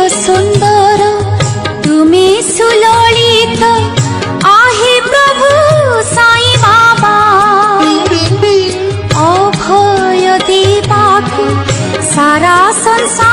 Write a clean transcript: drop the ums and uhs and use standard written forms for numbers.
सुंदर तुमे सुललित आहे प्रभु साई बाबा अभय देवाकु सारा संसार